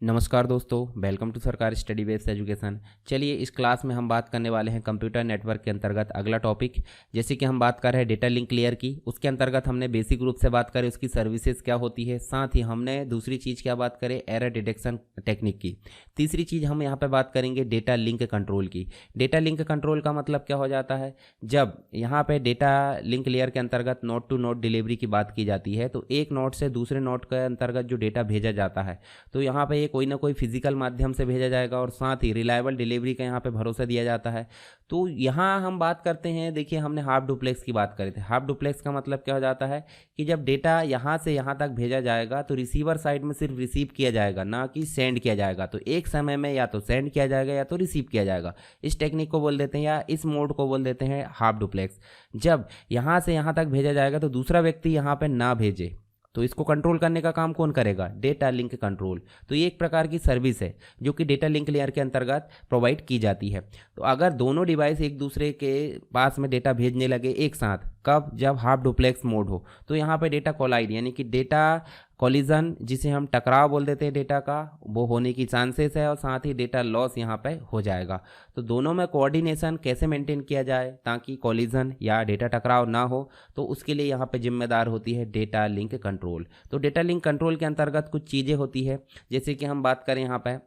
नमस्कार दोस्तों, welcome to सरकारी स्टडी बेस्ड एजुकेशन। चलिए इस क्लास में हम बात करने वाले हैं कंप्यूटर नेटवर्क के अंतर्गत अगला टॉपिक। जैसे कि हम बात कर रहे हैं डेटा लिंक लेयर की, उसके अंतर्गत हमने बेसिक रूप से बात करें उसकी सर्विसेज क्या होती है, साथ ही हमने दूसरी चीज़ क्या बात करें एरर डिटेक्शन टेक्निक की। तीसरी चीज़ हम यहाँ पर बात करेंगे डेटा लिंक कंट्रोल की। डेटा लिंक कंट्रोल का मतलब क्या हो जाता है, जब यहाँ पर डेटा लिंक लेयर के अंतर्गत नोड टू नोड डिलीवरी की बात की जाती है तो एक नोड से दूसरे नोड के अंतर्गत जो डेटा भेजा जाता है तो यहाँ पे कोई ना कोई फिजिकल माध्यम से भेजा जाएगा और साथ ही रिलायबल डिलीवरी का यहाँ पे भरोसा दिया जाता है। तो यहाँ हम बात करते हैं, देखिए हमने हाफ डुप्लेक्स की बात करी थी। हाफ डुप्लेक्स का मतलब क्या हो जाता है कि जब डेटा यहाँ से यहाँ तक भेजा जाएगा तो रिसीवर साइड में सिर्फ रिसीव किया जाएगा, ना कि सेंड किया जाएगा। तो एक समय में या तो सेंड किया जाएगा या तो रिसीव किया जाएगा। इस टेक्निक को बोल देते हैं या इस मोड को बोल देते हैं हाफ डुप्लेक्स। जब यहाँ से यहाँ तक भेजा जाएगा तो दूसरा व्यक्ति यहाँ पर ना भेजे, तो इसको कंट्रोल करने का काम कौन करेगा, डेटा लिंक कंट्रोल। तो ये एक प्रकार की सर्विस है जो कि डेटा लिंक लेयर के अंतर्गत प्रोवाइड की जाती है। तो अगर दोनों डिवाइस एक दूसरे के पास में डेटा भेजने लगे एक साथ, कब, जब हाफ डुप्लेक्स मोड हो, तो यहाँ पे डेटा कोलाइड यानी कि डेटा कॉलिजन, जिसे हम टकराव बोल देते हैं डेटा का, वो होने की चांसेस है और साथ ही डेटा लॉस यहाँ पे हो जाएगा। तो दोनों में कोऑर्डिनेशन कैसे मेंटेन किया जाए ताकि कॉलिजन या डेटा टकराव ना हो, तो उसके लिए यहाँ पे जिम्मेदार होती है डेटा लिंक कंट्रोल। तो डेटा लिंक कंट्रोल के अंतर्गत कुछ चीज़ें होती है, जैसे कि हम बात करें यहाँ पे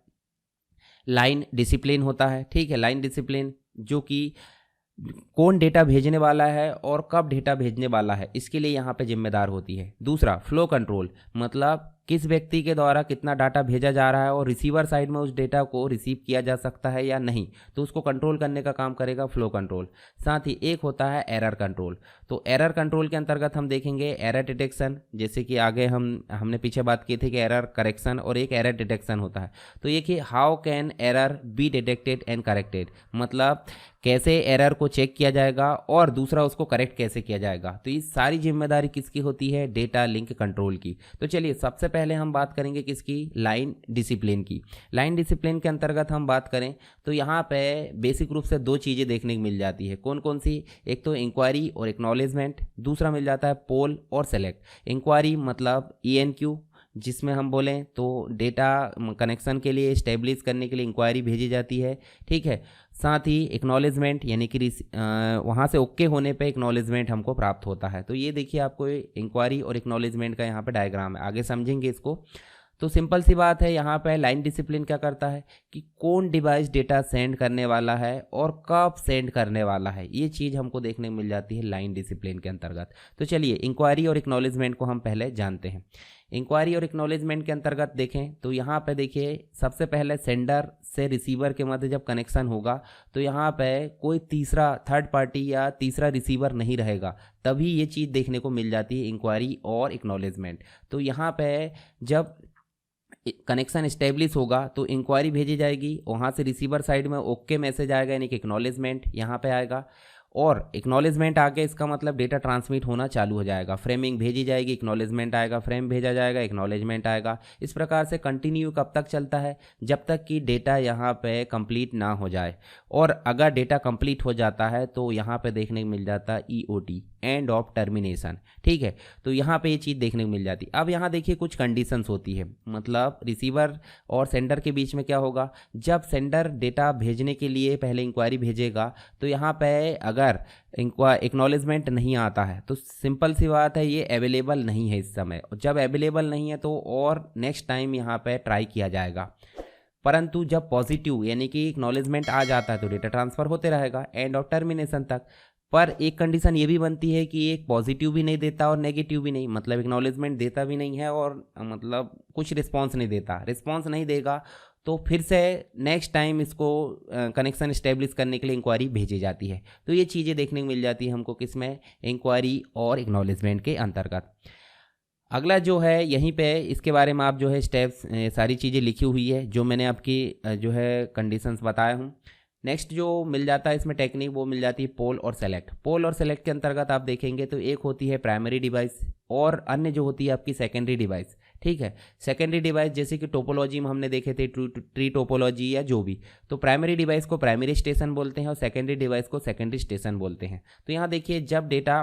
लाइन डिसिप्लिन होता है। ठीक है, लाइन डिसिप्लिन जो कि कौन डेटा भेजने वाला है और कब डेटा भेजने वाला है, इसके लिए यहाँ पे जिम्मेदार होती है। दूसरा फ्लो कंट्रोल, मतलब किस व्यक्ति के द्वारा कितना डाटा भेजा जा रहा है और रिसीवर साइड में उस डेटा को रिसीव किया जा सकता है या नहीं, तो उसको कंट्रोल करने का काम करेगा फ्लो कंट्रोल। साथ ही एक होता है एरर कंट्रोल। तो एरर कंट्रोल के अंतर्गत हम देखेंगे एरर डिटेक्शन, जैसे कि आगे हमने पीछे बात की थी कि एरर करेक्शन और एक एरर डिटेक्शन होता है। तो ये कि how can error be detected and corrected, मतलब कैसे एरर को चेक किया जाएगा और दूसरा उसको करेक्ट कैसे किया जाएगा। तो ये सारी जिम्मेदारी किसकी होती है, डेटा लिंक कंट्रोल की। तो चलिए सबसे पहले हम बात करेंगे किसकी, लाइन डिसिप्लिन की। लाइन डिसिप्लिन के अंतर्गत हम बात करें तो यहाँ पे बेसिक रूप से दो चीज़ें देखने को मिल जाती है। कौन कौन सी, एक तो इंक्वायरी और एक्नॉलेजमेंट, दूसरा मिल जाता है पोल और सेलेक्ट। इंक्वायरी मतलब ENQ, जिसमें हम बोलें तो डेटा कनेक्शन के लिए इस्टेब्लिश करने के लिए इंक्वायरी भेजी जाती है। ठीक है, साथ ही एक्नॉलेजमेंट यानी कि वहाँ से ओके होने पे एक्नॉलेजमेंट हमको प्राप्त होता है। तो ये देखिए आपको इंक्वायरी और एक्नॉलेजमेंट का यहाँ पे डायग्राम है, आगे समझेंगे इसको। तो सिंपल सी बात है, यहाँ पे लाइन डिसिप्लिन क्या करता है कि कौन डिवाइस डेटा सेंड करने वाला है और कब सेंड करने वाला है, ये चीज़ हमको देखने को मिल जाती है लाइन डिसिप्लिन के अंतर्गत। तो चलिए इंक्वायरी और एक्नॉलेजमेंट को हम पहले जानते हैं। इंक्वायरी और एक्नॉलेजमेंट के अंतर्गत देखें तो यहाँ पे देखिए सबसे पहले सेंडर से रिसीवर के मध्य जब कनेक्शन होगा तो यहाँ पे कोई तीसरा थर्ड पार्टी या तीसरा रिसीवर नहीं रहेगा, तभी ये चीज़ देखने को मिल जाती है इंक्वायरी और एक्नॉलेजमेंट। तो यहाँ पे जब कनेक्शन इस्टेब्लिश होगा तो इंक्वायरी भेजी जाएगी, वहाँ से रिसीवर साइड में ओके मैसेज आएगा यानी कि एक्नॉलेजमेंट यहाँ पे आएगा, और एक्नॉलेजमेंट आके इसका मतलब डेटा ट्रांसमिट होना चालू हो जाएगा। फ्रेमिंग भेजी जाएगी, एक्नॉलेजमेंट आएगा, फ्रेम भेजा जाएगा, एक्नॉलेजमेंट आएगा। इस प्रकार से कंटिन्यू कब तक चलता है, जब तक कि डेटा यहाँ पे कंप्लीट ना हो जाए। और अगर डेटा कंप्लीट हो जाता है तो यहाँ पे देखने को मिल जाता है EOT, एंड ऑफ टर्मिनेशन। ठीक है, तो यहाँ पे ये चीज़ देखने को मिल जाती है। अब यहाँ देखिए कुछ कंडीशंस होती है, मतलब रिसीवर और सेंडर के बीच में क्या होगा, जब सेंडर डेटा भेजने के लिए पहले इंक्वायरी भेजेगा तो यहाँ पे अगर एक्नॉलेजमेंट नहीं आता है तो सिंपल सी बात है ये अवेलेबल नहीं है इस समय। जब अवेलेबल नहीं है तो और नेक्स्ट टाइम यहाँ पे ट्राई किया जाएगा। परंतु जब पॉजिटिव यानी कि एक्नॉलेजमेंट आ जाता है तो डेटा ट्रांसफ़र होते रहेगा एंड ऑफ टर्मिनेशन तक। पर एक कंडीशन ये भी बनती है कि एक पॉजिटिव भी नहीं देता और नेगेटिव भी नहीं, मतलब एक्नॉलेजमेंट देता भी नहीं है और मतलब कुछ रिस्पॉन्स नहीं देता। रिस्पॉन्स नहीं देगा तो फिर से नेक्स्ट टाइम इसको कनेक्शन इस्टेब्लिश करने के लिए इंक्वायरी भेजी जाती है। तो ये चीज़ें देखने को मिल जाती है हमको किसमें, इंक्वायरी और एक्नॉलेजमेंट के अंतर्गत। अगला जो है यहीं पे इसके बारे में आप जो है स्टेप्स सारी चीज़ें लिखी हुई है जो मैंने आपकी जो है कंडीशंस बताया हूँ। नेक्स्ट जो मिल जाता है इसमें टेक्निक वो मिल जाती है पोल और सेलेक्ट। पोल और सेलेक्ट के अंतर्गत आप देखेंगे तो एक होती है प्राइमरी डिवाइस और अन्य जो होती है आपकी सेकेंडरी डिवाइस। ठीक है, सेकेंडरी डिवाइस जैसे कि टोपोलॉजी में हमने देखे थे ट्री टोपोलॉजी या जो भी, तो प्राइमरी डिवाइस को प्राइमरी स्टेशन बोलते हैं और सेकेंडरी डिवाइस को सेकेंडरी स्टेशन बोलते हैं। तो यहाँ देखिए जब डेटा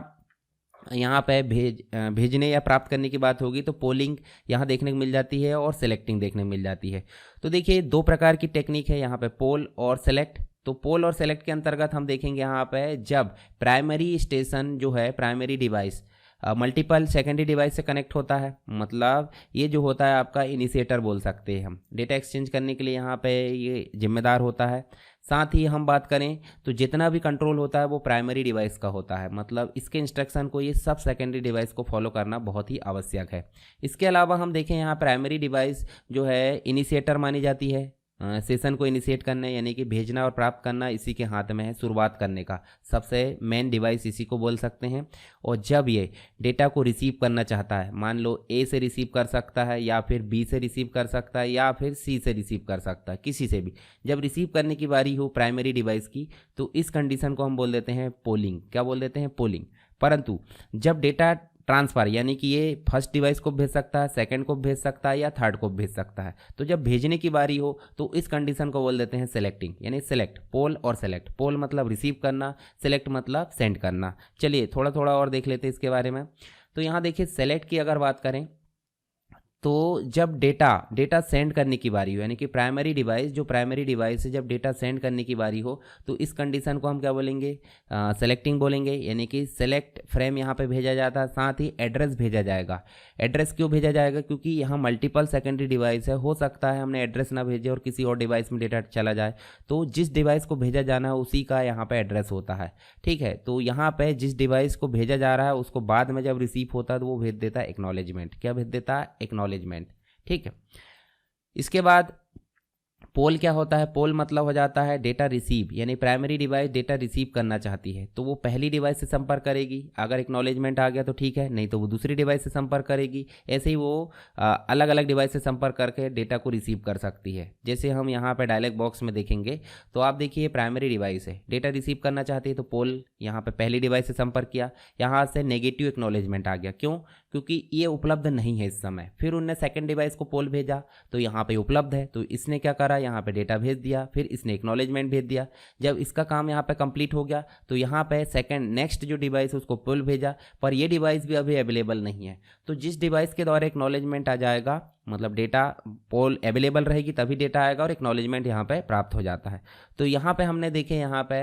यहाँ पे भेजने या प्राप्त करने की बात होगी तो पोलिंग यहाँ देखने को मिल जाती है और सेलेक्टिंग देखने को मिल जाती है। तो देखिए दो प्रकार की टेक्निक है यहाँ पे, पोल और सेलेक्ट। तो पोल और सेलेक्ट के अंतर्गत हम देखेंगे यहाँ पे जब प्राइमरी स्टेशन जो है, primary device multiple secondary device से कनेक्ट होता है, मतलब ये जो होता है आपका इनिशिएटर बोल सकते हैं हम, डेटा एक्सचेंज करने के लिए यहाँ पे ये जिम्मेदार होता है। साथ ही हम बात करें तो जितना भी कंट्रोल होता है वो प्राइमरी डिवाइस का होता है, मतलब इसके इंस्ट्रक्शन को ये सब सेकेंडरी डिवाइस को फॉलो करना बहुत ही आवश्यक है। इसके अलावा हम देखें यहाँ प्राइमरी डिवाइस जो है इनिशिएटर मानी जाती है, सेशन को इनिशिएट करना यानी कि भेजना और प्राप्त करना इसी के हाथ में है, शुरुआत करने का सबसे मेन डिवाइस इसी को बोल सकते हैं। और जब ये डेटा को रिसीव करना चाहता है, मान लो ए से रिसीव कर सकता है या फिर बी से रिसीव कर सकता है या फिर सी से रिसीव कर सकता है, किसी से भी जब रिसीव करने की बारी हो प्राइमरी डिवाइस की, तो इस कंडीशन को हम बोल देते हैं पोलिंग। क्या बोल देते हैं? पोलिंग। परंतु जब डेटा ट्रांसफ़र यानी कि ये फर्स्ट डिवाइस को भेज सकता है, सेकंड को भेज सकता है या थर्ड को भेज सकता है, तो जब भेजने की बारी हो तो इस कंडीशन को बोल देते हैं सेलेक्टिंग, यानी सेलेक्ट। पोल और सेलेक्ट, पोल मतलब रिसीव करना, सेलेक्ट मतलब सेंड करना। चलिए थोड़ा थोड़ा और देख लेते हैं इसके बारे में। तो यहाँ देखिए सेलेक्ट की अगर बात करें तो जब डेटा सेंड करने की बारी हो, यानी कि प्राइमरी डिवाइस जो प्राइमरी डिवाइस है जब डेटा सेंड करने की बारी हो तो इस कंडीशन को हम क्या बोलेंगे? सेलेक्टिंग बोलेंगे, यानी कि सेलेक्ट फ्रेम यहाँ पे भेजा जाता है, साथ ही एड्रेस भेजा जाएगा। एड्रेस क्यों भेजा जाएगा? क्योंकि यहाँ मल्टीपल सेकेंडरी डिवाइस है, हो सकता है हमने एड्रेस ना भेजे और किसी और डिवाइस में डेटा चला जाए, तो जिस डिवाइस को भेजा जाना है उसी का यहाँ पे एड्रेस होता है। ठीक है, तो यहाँ पे जिस डिवाइस को भेजा जा रहा है उसको बाद में जब रिसीव होता है तो वो भेज देता है एक्नॉलेजमेंट। क्या भेज देता है? एक्नॉलेजमेंट। ठीक है, इसके बाद पोल क्या होता है? पोल मतलब हो जाता है डेटा रिसीव, यानी प्राइमरी डिवाइस डेटा रिसीव करना चाहती है तो वो पहली डिवाइस से संपर्क करेगी, अगर एक्नॉलेजमेंट आ गया तो ठीक है, नहीं तो वो दूसरी डिवाइस से संपर्क करेगी। ऐसे ही वो अलग अलग डिवाइस से संपर्क करके डेटा को रिसीव कर सकती है। जैसे हम यहाँ पे डायलॉग बॉक्स में देखेंगे तो आप देखिए प्राइमरी डिवाइस है, डेटा रिसीव करना चाहती है तो पोल यहाँ पे पहली डिवाइस से संपर्क किया, यहाँ से नेगेटिव एक्नॉलेजमेंट आ गया। क्यों? क्योंकि ये उपलब्ध नहीं है इस समय। फिर उनने सेकंड डिवाइस को पोल भेजा तो यहाँ पे उपलब्ध है, तो इसने क्या करा? यहाँ पे डेटा भेज दिया, फिर इसने एक्नॉलेजमेंट भेज दिया। जब इसका काम यहाँ पे कंप्लीट हो गया तो यहाँ पे सेकंड नेक्स्ट जो डिवाइस है उसको पोल भेजा, पर ये डिवाइस भी अभी अवेलेबल नहीं है। तो जिस डिवाइस के द्वारा एक्नॉलेजमेंट आ जाएगा, मतलब डेटा पोल अवेलेबल रहेगी तभी डेटा आएगा और एक्नॉलेजमेंट यहाँ पे प्राप्त हो जाता है। तो यहाँ पे हमने देखे यहाँ पे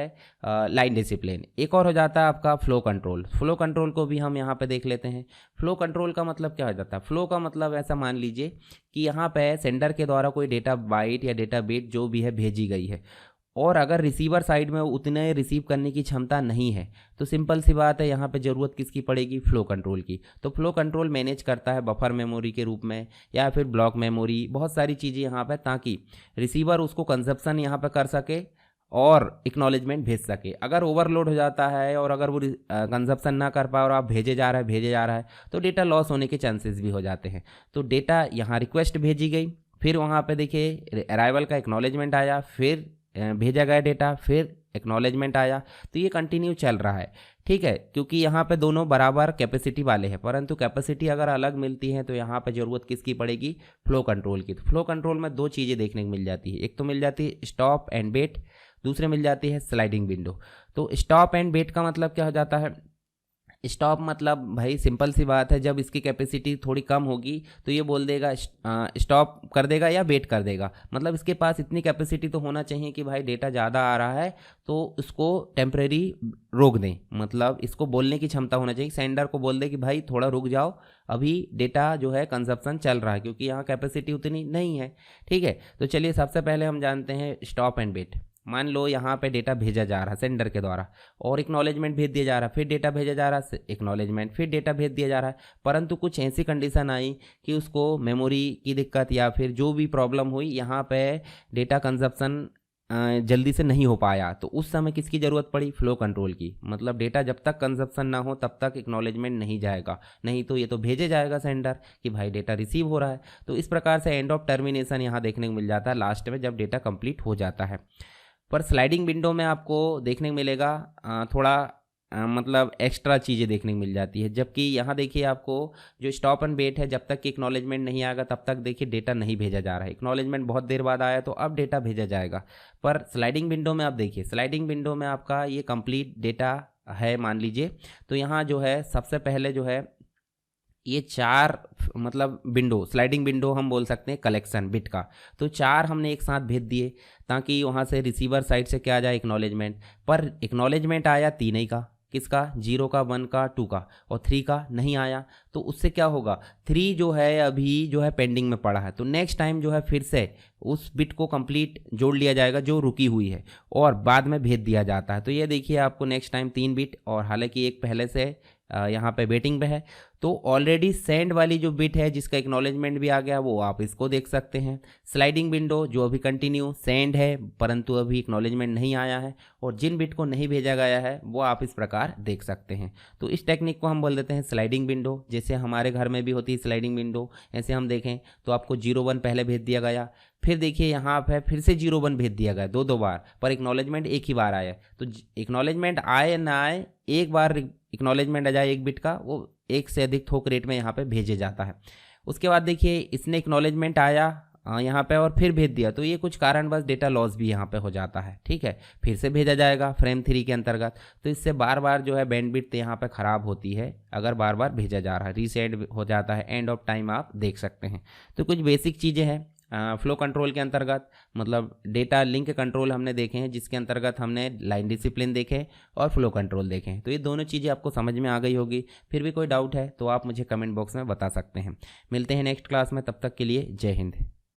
लाइन डिसिप्लिन। एक और हो जाता है आपका फ्लो कंट्रोल। फ्लो कंट्रोल को भी हम यहाँ पे देख लेते हैं। फ्लो कंट्रोल का मतलब क्या हो जाता है? फ्लो का मतलब ऐसा मान लीजिए कि यहाँ पे सेंडर के द्वारा कोई डेटा बाइट या डेटा बिट जो भी है भेजी गई है और अगर रिसीवर साइड में उतने रिसीव करने की क्षमता नहीं है तो सिंपल सी बात है यहाँ पे ज़रूरत किसकी पड़ेगी? फ्लो कंट्रोल की। तो फ्लो कंट्रोल मैनेज करता है बफर मेमोरी के रूप में या फिर ब्लॉक मेमोरी, बहुत सारी चीज़ें यहाँ पे, ताकि रिसीवर उसको कंजप्शन यहाँ पे कर सके और एक्नॉलेजमेंट भेज सके। अगर ओवरलोड हो जाता है और अगर वो कंजप्शन ना कर पाए और आप भेजे जा रहा है तो डेटा लॉस होने के चांसेस भी हो जाते हैं। तो डेटा यहाँ रिक्वेस्ट भेजी गई, फिर वहाँ पे देखिए अराइवल का एक्नॉलेजमेंट आया, फिर भेजा गया डेटा, फिर एक्नॉलेजमेंट आया, तो ये कंटिन्यू चल रहा है। ठीक है, क्योंकि यहाँ पे दोनों बराबर कैपेसिटी वाले हैं, परंतु कैपेसिटी अगर अलग मिलती है तो यहाँ पे ज़रूरत किसकी पड़ेगी? फ्लो कंट्रोल की। तो फ्लो कंट्रोल में दो चीज़ें देखने को मिल जाती है, एक तो मिल जाती है स्टॉप एंड वेट, दूसरे मिल जाती है स्लाइडिंग विंडो। तो स्टॉप एंड वेट का मतलब क्या हो जाता है? स्टॉप मतलब भाई सिंपल सी बात है, जब इसकी कैपेसिटी थोड़ी कम होगी तो ये बोल देगा स्टॉप कर देगा या वेट कर देगा, मतलब इसके पास इतनी कैपेसिटी तो होना चाहिए कि भाई डेटा ज़्यादा आ रहा है तो उसको टेम्परेरी रोक दें, मतलब इसको बोलने की क्षमता होना चाहिए, सेंडर को बोल दे कि भाई थोड़ा रुक जाओ, अभी डेटा जो है कंजप्शन चल रहा है, क्योंकि यहाँ कैपेसिटी उतनी नहीं है। ठीक है, तो चलिए सबसे पहले हम जानते हैं स्टॉप एंड वेट। मान लो यहाँ पे डेटा भेजा जा रहा है सेंडर के द्वारा और एक्नॉलेजमेंट भेज दिया जा रहा है, फिर डेटा भेजा जा रहा है, एक्नॉलेजमेंट, फिर डेटा भेज दिया जा रहा है, परंतु कुछ ऐसी कंडीशन आई कि उसको मेमोरी की दिक्कत या फिर जो भी प्रॉब्लम हुई, यहाँ पे डेटा कंजप्शन जल्दी से नहीं हो पाया, तो उस समय किसकी ज़रूरत पड़ी? फ्लो कंट्रोल की। मतलब डेटा जब तक कंजप्शन ना हो तब तक एक्नॉलेजमेंट नहीं जाएगा, नहीं तो ये तो भेजे जाएगा सेंडर कि भाई डेटा रिसीव हो रहा है। तो इस प्रकार से एंड ऑफ टर्मिनेशन यहाँ देखने को मिल जाता है लास्ट में जब डेटा कंप्लीट हो जाता है। पर स्लाइडिंग विंडो में आपको देखने को मिलेगा थोड़ा मतलब एक्स्ट्रा चीज़ें देखने को मिल जाती है, जबकि यहाँ देखिए आपको जो स्टॉप एंड वेट है, जब तक कि एक्नॉलेजमेंट नहीं आएगा तब तक देखिए डेटा नहीं भेजा जा रहा है, एक्नॉलेजमेंट बहुत देर बाद आया तो अब डेटा भेजा जाएगा। पर स्लाइडिंग विंडो में आप देखिए, स्लाइडिंग विंडो में आपका ये कंप्लीट डेटा है मान लीजिए, तो यहाँ जो है सबसे पहले जो है ये 4 मतलब विंडो, स्लाइडिंग विंडो हम बोल सकते हैं कलेक्शन बिट का, तो 4 हमने एक साथ भेज दिए ताकि वहाँ से रिसीवर साइड से क्या आ जाए एक्नॉलेजमेंट। पर एक्नॉलेजमेंट आया 3 ही का, किसका, 0 का, 1 का, 2 का, और 3 का नहीं आया। तो उससे क्या होगा, 3 जो है अभी जो है पेंडिंग में पड़ा है, तो नेक्स्ट टाइम जो है फिर से उस बिट को कंप्लीट जोड़ लिया जाएगा जो रुकी हुई है और बाद में भेज दिया जाता है। तो ये देखिए आपको नेक्स्ट टाइम 3 बिट, और हालांकि एक पहले से यहाँ पे वेटिंग पे है, तो ऑलरेडी सेंड वाली जो बिट है जिसका एक्नॉलेजमेंट भी आ गया वो आप इसको देख सकते हैं। स्लाइडिंग विंडो जो अभी कंटिन्यू सेंड है परंतु अभी एक्नॉलेजमेंट नहीं आया है, और जिन बिट को नहीं भेजा गया है वो आप इस प्रकार देख सकते हैं। तो इस टेक्निक को हम बोल देते हैं स्लाइडिंग विंडो। जैसे हमारे घर में भी होती है स्लाइडिंग विंडो, ऐसे हम देखें तो आपको 0-1 पहले भेज दिया गया, फिर देखिए यहाँ पे फिर से 0-1 भेज दिया गया, दो बार, पर एक्नॉलेजमेंट एक ही बार आया। तो एक्नॉलेजमेंट आए ना आए, एक बार एक्नॉलेजमेंट आ जाए एक बिट का, वो एक से अधिक थोक रेट में यहाँ पे भेजे जाता है। उसके बाद देखिए इसने एक्नॉलेजमेंट आया यहाँ पे और फिर भेज दिया, तो ये कुछ कारणवश डेटा लॉस भी यहाँ पे हो जाता है, ठीक है, फिर से भेजा जाएगा फ्रेम 3 के अंतर्गत। तो इससे बार बार जो है बैंडविड्थ यहाँ पे ख़राब होती है अगर बार बार भेजा जा रहा है, रीसेट हो जाता है, एंड ऑफ टाइम आप देख सकते हैं। तो कुछ बेसिक चीज़ें हैं फ्लो कंट्रोल के अंतर्गत, मतलब डेटा लिंक कंट्रोल हमने देखे हैं जिसके अंतर्गत हमने लाइन डिसिप्लिन देखे और फ्लो कंट्रोल देखे। तो ये दोनों चीज़ें आपको समझ में आ गई होगी। फिर भी कोई डाउट है तो आप मुझे कमेंट बॉक्स में बता सकते हैं। मिलते हैं नेक्स्ट क्लास में, तब तक के लिए जय हिंद।